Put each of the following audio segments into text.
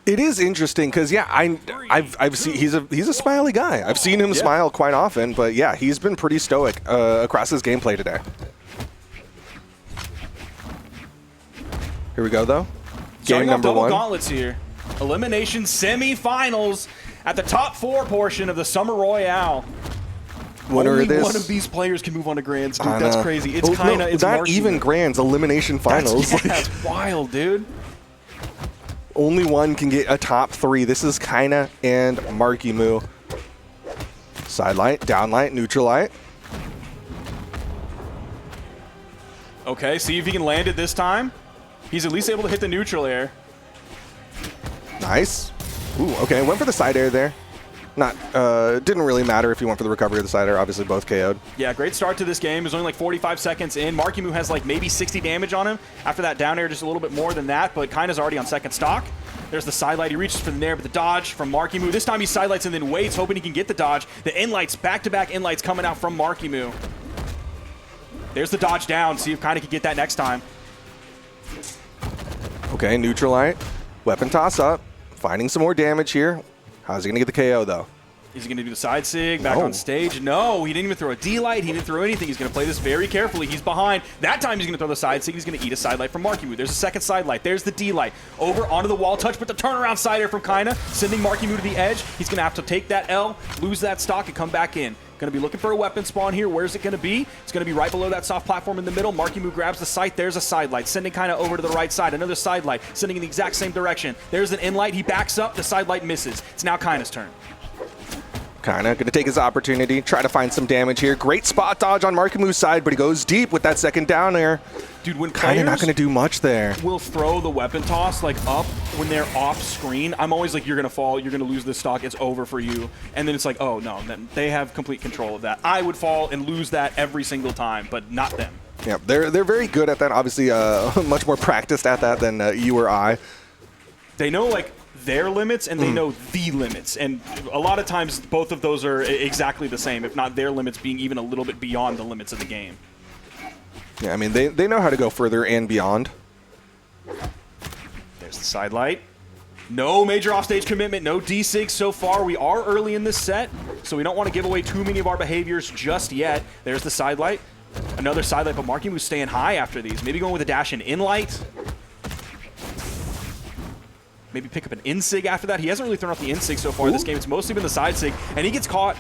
It is interesting because yeah, I've seen he's a smiley guy. I've seen him smile quite often, but yeah, he's been pretty stoic across his gameplay today. Here we go though. Game number one. Gauntlets here. Elimination semifinals at the top 4 portion of the Summer Royale. Only one of these players can move on to Grands, dude. That's crazy. It's Kyna. It's not Marckiemoo. even Grands. Elimination finals. That's wild, dude. Only one can get a top 3. This is Kyna and Marckiemoo. Side light, down light, neutral light. Okay, see if he can land it this time. He's at least able to hit the neutral air. Nice. Ooh, okay, went for the side air there. Didn't really matter if he went for the recovery or the side air. Obviously, both KO'd. Yeah, great start to this game. It was only like 45 seconds in. Marckiemoo has like maybe 60 damage on him. After that down air, just a little bit more than that, but Kyna's already on second stock. There's the side light. He reaches for the nair, but the dodge from Marckiemoo. This time he side lights and then waits, hoping he can get the dodge. The in lights, back-to-back in lights coming out from Marckiemoo. There's the dodge down. See if Kyna can get that next time. Okay, neutral light. Weapon toss up. Finding some more damage here. How's he going to get the KO, though? Is he going to do the side sig back on stage? No, he didn't even throw a D light. He didn't throw anything. He's going to play this very carefully. He's behind. That time he's going to throw the side sig. He's going to eat a side light from Marckiemoo. There's a second side light. There's the D light. Over onto the wall touch, but the turnaround side air from Kyna, sending Marckiemoo to the edge. He's going to have to take that L, lose that stock, and come back in. Going to be looking for a weapon spawn here. Where's it going to be? It's going to be right below that soft platform in the middle. Marckiemoo grabs the sight. There's a side light, sending Kyna over to the right side. Another side light, sending in the exact same direction. There's an in light. He backs up. The side light misses. It's now Kyna's turn. Kyna going to take his opportunity, try to find some damage here. Great spot dodge on Marckiemoo's side, but he goes deep with that second down air. Dude, when Kyna not going to do much there. Will throw the weapon toss like up when they're off screen. I'm always like, you're going to fall, you're going to lose this stock, it's over for you. And then it's like, oh no, then they have complete control of that. I would fall and lose that every single time, but not them. Yeah, they're very good at that. Obviously, much more practiced at that than you or I. They know like their limits and they know the limits, and a lot of times both of those are exactly the same, if not their limits being even a little bit beyond the limits of the game. Yeah, I mean, they know how to go further and beyond. There's the side light. No major offstage commitment, no D-Sig so far. We are early in this set, so we don't want to give away too many of our behaviors just yet. There's the side light. Another side light, but Marckiemoo staying high after these. Maybe going with a dash and in light. Maybe pick up an in-sig after that. He hasn't really thrown out the in-sig so far in this game. It's mostly been the side sig, and he gets caught.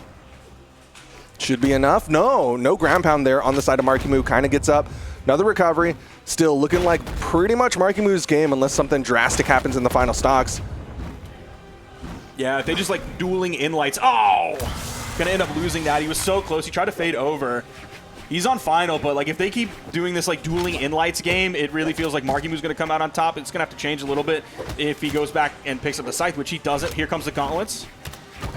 Should be enough. No ground pound there on the side of Marckiemoo. Kyna gets up. Another recovery. Still looking like pretty much Markiemoo's game unless something drastic happens in the final stocks. Yeah, if they just like dueling in lights. Oh! Gonna end up losing that. He was so close. He tried to fade over. He's on final, but like if they keep doing this like dueling in lights game, it really feels like Markiemoo's going to come out on top. It's going to have to change a little bit if he goes back and picks up the scythe, which he doesn't. Here comes the gauntlets.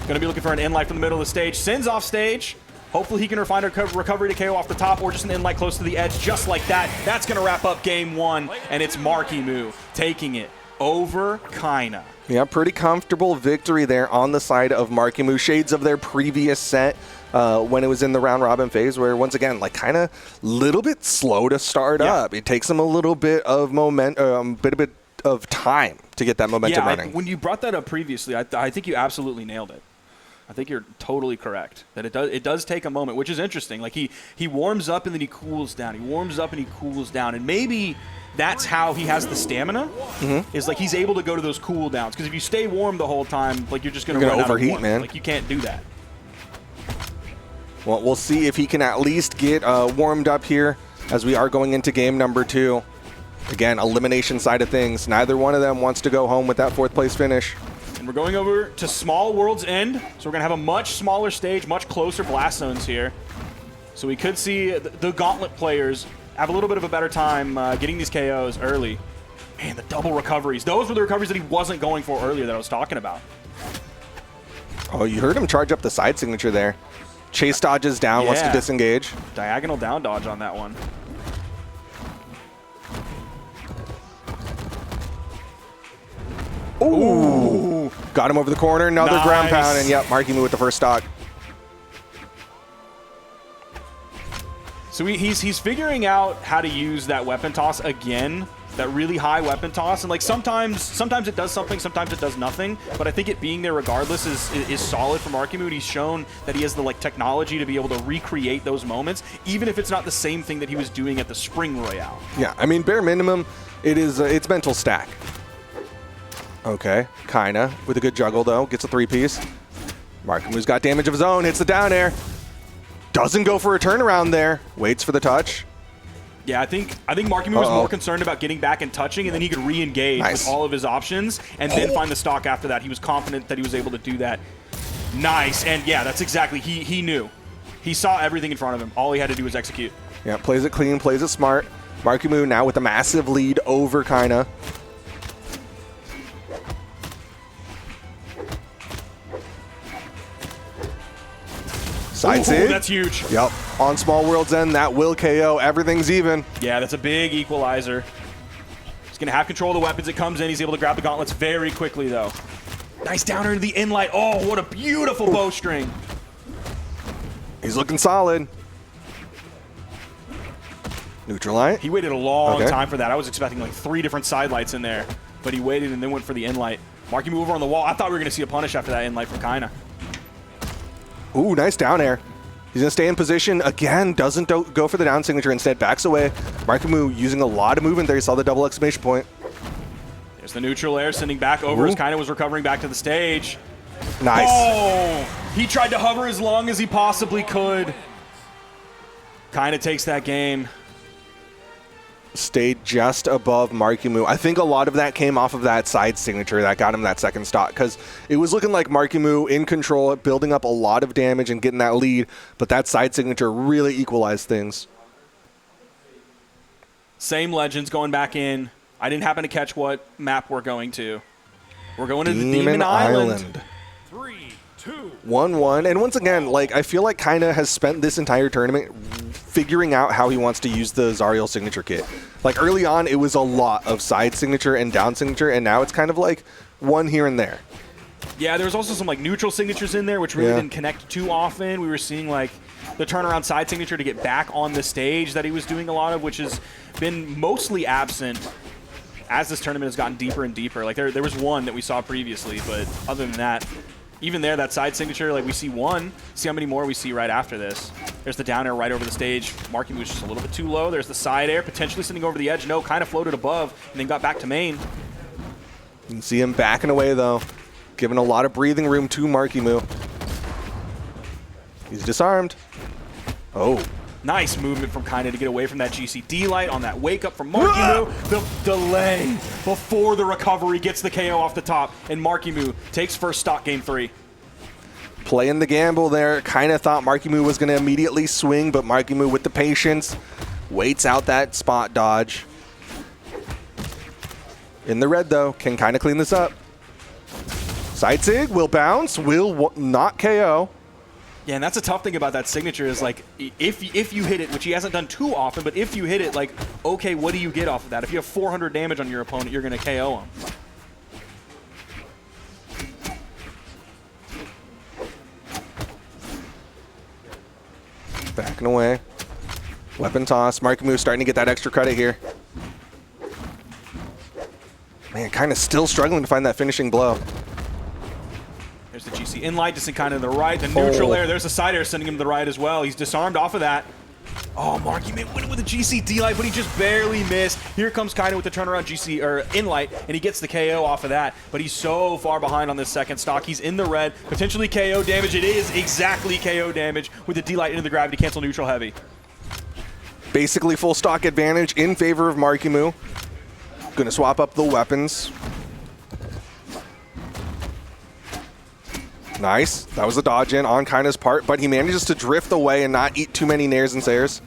Going to be looking for an in light from the middle of the stage. Sends off stage. Hopefully he can find a recovery to KO off the top or just an in light close to the edge, just like that. That's going to wrap up game one, and it's Marckiemoo taking it over Kyna. Yeah, pretty comfortable victory there on the side of Marckiemoo. Shades of their previous set. When it was in the round robin phase, where once again, like kind of little bit slow to start up. It takes them a little bit of bit of time to get that momentum running. When you brought that up previously, I think you absolutely nailed it. I think you're totally correct that it does take a moment, which is interesting. Like he warms up and then he cools down. He warms up and he cools down, and maybe that's how he has the stamina. Is like he's able to go to those cool downs, because if you stay warm the whole time, like you're just going to run overheat, out of warmth. man. Like you can't do that. Well, we'll see if he can at least get warmed up here as we are going into game number 2. Again, elimination side of things. Neither one of them wants to go home with that 4th place finish. And we're going over to Small World's End. So we're going to have a much smaller stage, much closer blast zones here. So we could see the Gauntlet players have a little bit of a better time getting these KOs early. Man, the double recoveries. Those were the recoveries that he wasn't going for earlier that I was talking about. Oh, you heard him charge up the side signature there. Chase dodges down, wants to disengage. Diagonal down dodge on that one. Ooh. Got him over the corner. Another ground pound, and yep, Marckiemoo with the first stock. So he's figuring out how to use that weapon toss again that really high weapon toss, and like sometimes it does something, sometimes it does nothing. But I think it being there regardless is solid for Marckiemoo, and he's shown that he has the like technology to be able to recreate those moments, even if it's not the same thing that he was doing at the Spring Royale. Yeah, I mean, bare minimum, it's mental stack. Okay, Kyna with a good juggle though, gets a 3-piece. Marckiemoo's got damage of his own, hits the down air. Doesn't go for a turnaround there, waits for the touch. Yeah, I think Marckiemoo was more concerned about getting back and touching, and then he could re-engage with all of his options and then find the stock after that. He was confident that he was able to do that. Nice, and yeah, that's exactly, he knew. He saw everything in front of him. All he had to do was execute. Yeah, plays it clean, plays it smart. Marckiemoo now with a massive lead over Kyna. Side sig. That's huge. Yep. On Small World's End, that will KO. Everything's even. Yeah, that's a big equalizer. He's going to have control of the weapons. It comes in. He's able to grab the gauntlets very quickly, though. Nice downer into the inlight. Oh, what a beautiful bowstring. He's looking solid. Neutral light. He waited a long time for that. I was expecting like 3 different side lights in there, but he waited and then went for the inlight. Marckiemoo over on the wall. I thought we were going to see a punish after that inlight from Kyna. Ooh, nice down air. He's going to stay in position. Again, doesn't go for the down signature. Instead, backs away. Marckiemoo using a lot of movement there. You saw the double exclamation point. There's the neutral air sending back over as Kyna was recovering back to the stage. Nice. Oh! He tried to hover as long as he possibly could. Kyna takes that game. Stayed just above Marckiemoo. I think a lot of that came off of that side signature that got him that second stock, because it was looking like Marckiemoo in control, building up a lot of damage and getting that lead, but that side signature really equalized things. Same legends going back in. I didn't happen to catch what map we're going to. We're going to the Demon Island. 3, 2, 1-1. And once again, like, I feel like Kyna has spent this entire tournament figuring out how he wants to use the Zariel signature kit. Like, early on, it was a lot of side signature and down signature, and now it's kind of like one here and there. Yeah, there was also some like neutral signatures in there, which really didn't connect too often. We were seeing like the turnaround side signature to get back on the stage that he was doing a lot of, which has been mostly absent as this tournament has gotten deeper and deeper. Like there was one that we saw previously, but other than that, even there, that side signature, like we see one. See how many more we see right after this. There's the down air right over the stage. Marckiemoo was just a little bit too low. There's the side air, potentially sending over the edge. No, kind of floated above and then got back to main. You can see him backing away, though, giving a lot of breathing room to Marckiemoo. He's disarmed. Oh. Nice movement from Kyna to get away from that GCD light on that wake up from Marckiemoo. The delay before the recovery gets the KO off the top, and Marckiemoo takes first stock game 3. Playing the gamble there. Kyna thought Marckiemoo was going to immediately swing, but Marckiemoo with the patience waits out that spot dodge. In the red, though. Can Kyna clean this up? Side sig will bounce, will not KO. Yeah, and that's a tough thing about that signature is like if you hit it, which he hasn't done too often, but if you hit it, like, okay, what do you get off of that? If you have 400 damage on your opponent, you're going to KO him. Backing away. Weapon toss. Marckiemoo starting to get that extra credit here. Man, kind of still struggling to find that finishing blow. There's the GC inlight, just kind of to the right. The neutral air, there's the side air sending him to the right as well. He's disarmed off of that. Oh, Marckiemoo went with a GC light, but he just barely missed. Here comes Kyna with the turnaround GC or inlight, and he gets the KO off of that. But he's so far behind on this second stock. He's in the red, potentially KO damage. It is exactly KO damage with the D-light into the gravity cancel neutral heavy. Basically full stock advantage in favor of Marckiemoo. Gonna swap up the weapons. Nice. That was a dodge in on Kyna's part, but he manages to drift away and not eat too many nairs and sayers.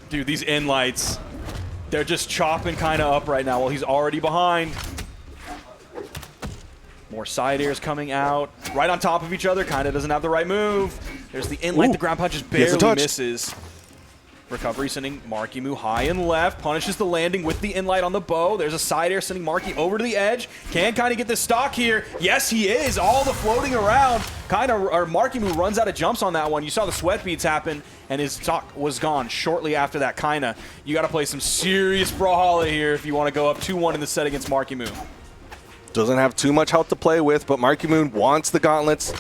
Dude, these inlights, they're just chopping Kyna up right now while he's already behind. More side airs coming out. Right on top of each other. Kyna doesn't have the right move. There's the inlight. The ground punch just barely misses. recovery, sending Marckiemoo high and left. Punishes the landing with the inlight on the bow. There's a side air sending Marky over to the edge. Can kind of get the stock here. Yes, he is. All the floating around. Marckiemoo runs out of jumps on that one. You saw the sweat beads happen, and his stock was gone shortly after that. Kyna, you got to play some serious Brawlhalla here if you want to go up 2-1 in the set against Marckiemoo. Doesn't have too much health to play with, but Marckiemoo wants the gauntlets.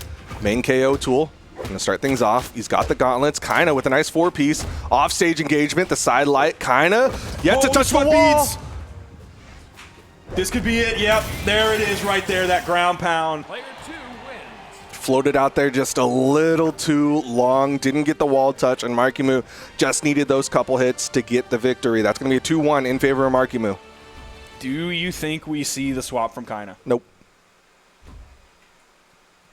Main KO tool. Gonna start things off. He's got the gauntlets. Kyna with a nice 4-piece. Offstage engagement, the side light. Kyna yet to touch the wall. Beads. This could be it. Yep, there it is right there, that ground pound. Player 2 wins. Floated out there just a little too long. Didn't get the wall touch, and Marckiemoo just needed those couple hits to get the victory. That's gonna be a 2-1 in favor of Marckiemoo. Do you think we see the swap from Kyna? Nope.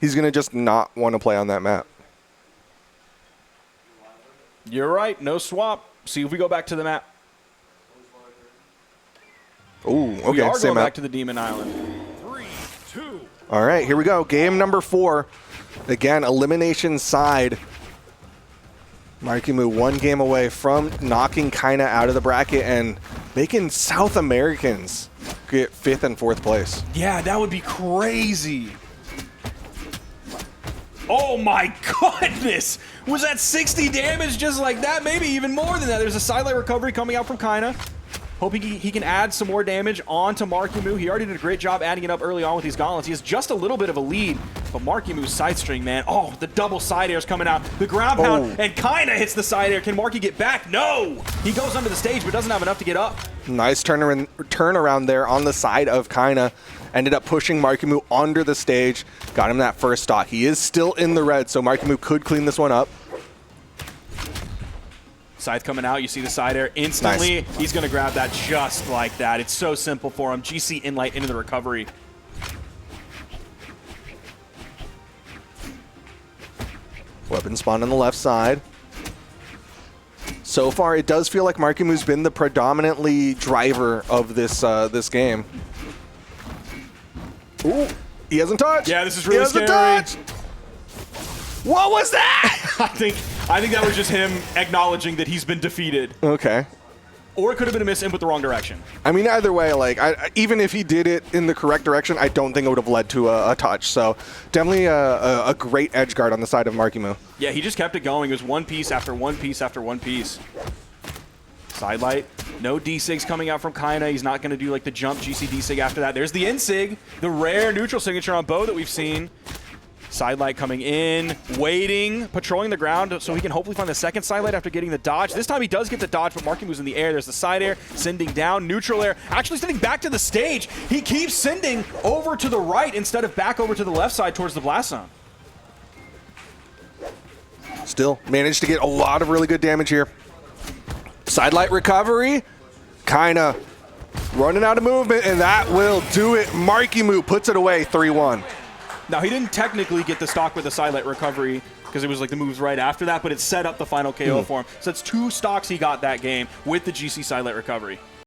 He's going to just not want to play on that map. You're right. No swap. See if we go back to the map. Ooh, okay. We are same going map. back to the Demon Island. 3, 2. All right, here we go. Game number 4. Again, elimination side. Marckiemoo 1 game away from knocking Kyna out of the bracket and making South Americans get 5th and 4th place. Yeah, that would be crazy. Oh my goodness! Was that 60 damage just like that? Maybe even more than that. There's a sidelight recovery coming out from Kyna. Hoping he can add some more damage onto Marckiemoo. He already did a great job adding it up early on with these gauntlets. He has just a little bit of a lead, but Marckiemoo's side string, man. Oh, the double side air's coming out. The ground pound, and Kyna hits the side air. Can Marky get back? No! He goes under the stage, but doesn't have enough to get up. Nice turnaround there on the side of Kyna. Ended up pushing Marckiemoo under the stage. Got him that first stock. He is still in the red, so Marckiemoo could clean this one up. Scythe coming out, you see the side air instantly. Nice. He's going to grab that just like that. It's so simple for him. GC inlight into the recovery. Weapon spawn on the left side. So far, it does feel like Marckiemoo's been the predominantly driver of this this game. Ooh, he hasn't touched. Yeah, this is really scary. Touched. What was that? I think that was just him acknowledging that he's been defeated. Okay. Or it could have been a miss input the wrong direction. I mean, either way, like even if he did it in the correct direction, I don't think it would have led to a touch. So definitely a great edge guard on the side of Marckiemoo. Yeah, he just kept it going. It was 1 piece after 1 piece after 1 piece. Sidelight. No D-Sigs coming out from Kyna. He's not going to do like the jump GC D-Sig after that. There's the N-Sig, the rare neutral signature on bow that we've seen. Sidelight coming in, waiting, patrolling the ground so he can hopefully find the second sidelight after getting the dodge. This time he does get the dodge, but Marckiemoo's in the air. There's the side air, sending down, neutral air, actually sending back to the stage. He keeps sending over to the right instead of back over to the left side towards the blast zone. Still managed to get a lot of really good damage here. Sidelight recovery. Kyna running out of movement, and that will do it. Marckiemoo puts it away 3-1. Now, he didn't technically get the stock with the sidelight recovery because it was like the moves right after that, but it set up the final KO for him. So it's 2 stocks he got that game with the GC sidelight recovery.